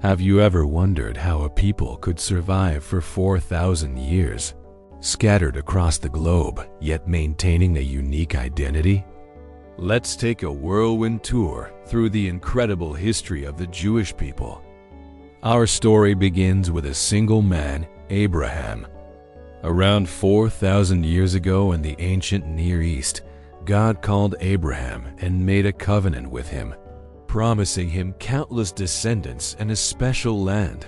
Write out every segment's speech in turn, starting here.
Have you ever wondered how a people could survive for 4,000 years, scattered across the globe, yet maintaining a unique identity? Let's take a whirlwind tour through the incredible history of the Jewish people. Our story begins with a single man, Abraham. Around 4,000 years ago in the ancient Near East, God called Abraham and made a covenant with him, promising him countless descendants and a special land.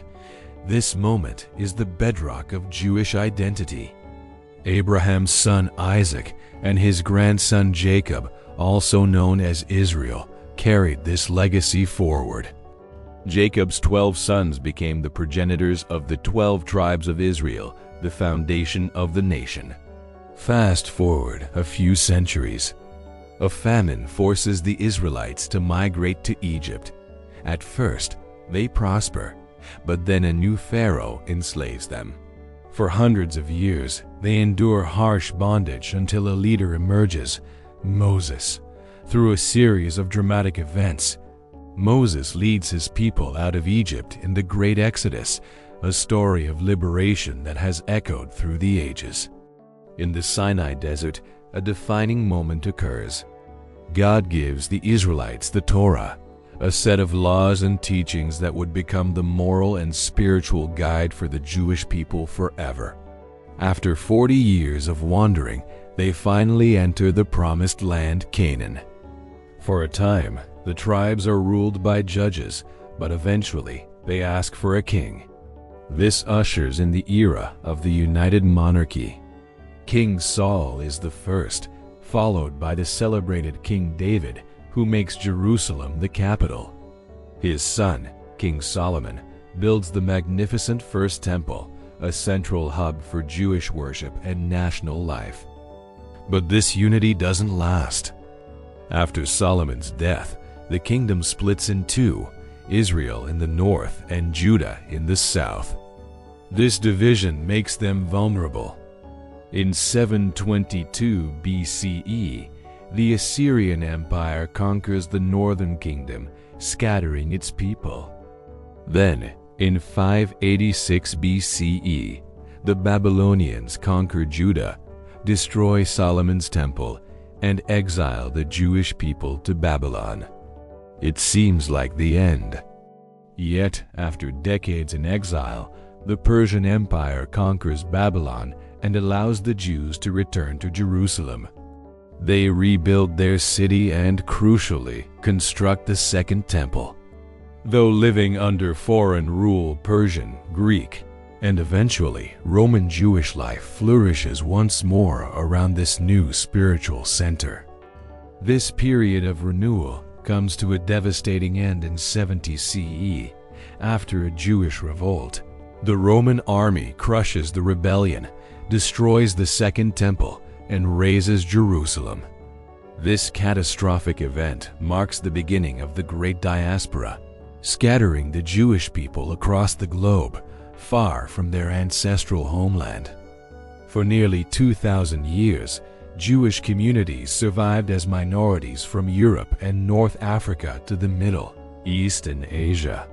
This moment is the bedrock of Jewish identity. Abraham's son Isaac and his grandson Jacob, also known as Israel, carried this legacy forward. Jacob's 12 sons became the progenitors of the 12 tribes of Israel, the foundation of the nation. Fast forward a few centuries. A famine forces the Israelites to migrate to Egypt. At first, they prosper, but then a new pharaoh enslaves them. For hundreds of years, they endure harsh bondage until a leader emerges, Moses. Through a series of dramatic events, Moses leads his people out of Egypt in the Great Exodus, a story of liberation that has echoed through the ages. In the Sinai Desert, a defining moment occurs. God gives the Israelites the Torah, a set of laws and teachings that would become the moral and spiritual guide for the Jewish people forever. After 40 years of wandering, they finally enter the promised land, Canaan. For a time, the tribes are ruled by judges, but eventually they ask for a king. This ushers in the era of the United Monarchy. King Saul is the first, followed by the celebrated King David, who makes Jerusalem the capital. His son, King Solomon, builds the magnificent First Temple, a central hub for Jewish worship and national life. But this unity doesn't last. After Solomon's death, the kingdom splits in two, Israel in the north and Judah in the south. This division makes them vulnerable. In 722 BCE, the Assyrian Empire conquers the northern kingdom, scattering its people. Then, in 586 BCE, the Babylonians conquer Judah, destroy Solomon's temple, and exile the Jewish people to Babylon. It seems like the end. Yet, after decades in exile, the Persian Empire conquers Babylon and allows the Jews to return to Jerusalem. They rebuild their city and, crucially, construct the Second Temple. Though living under foreign rule, Persian, Greek, and eventually Roman Jewish life flourishes once more around this new spiritual center. This period of renewal comes to a devastating end in 70 CE. After a Jewish revolt, the Roman army crushes the rebellion, destroys the Second Temple, and razes Jerusalem. This catastrophic event marks the beginning of the Great Diaspora, scattering the Jewish people across the globe, far from their ancestral homeland. For nearly 2,000 years, Jewish communities survived as minorities from Europe and North Africa to the Middle East and Asia.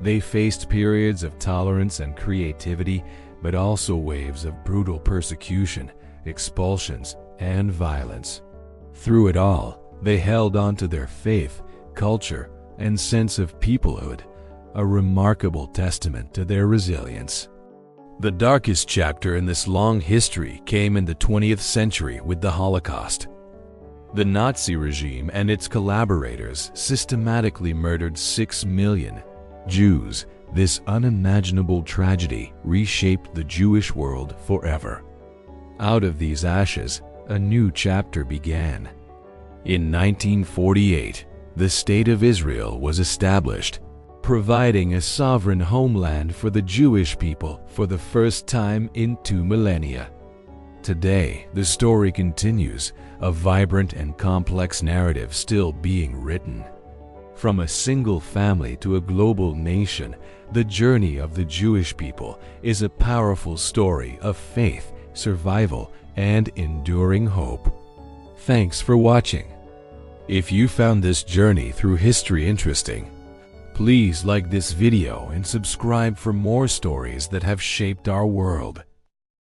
They faced periods of tolerance and creativity, but also waves of brutal persecution, expulsions, and violence. Through it all, they held on to their faith, culture, and sense of peoplehood, a remarkable testament to their resilience. The darkest chapter in this long history came in the 20th century with the Holocaust. The Nazi regime and its collaborators systematically murdered 6 million Jews. This unimaginable tragedy reshaped the Jewish world forever. Out of these ashes, a new chapter began. In 1948, the State of Israel was established, providing a sovereign homeland for the Jewish people for the first time in 2 millennia. Today, the story continues, a vibrant and complex narrative still being written. From a single family to a global nation, the journey of the Jewish people is a powerful story of faith, survival, and enduring hope. Thanks for watching. If you found this journey through history interesting, Please like this video and subscribe for more stories that have shaped our world.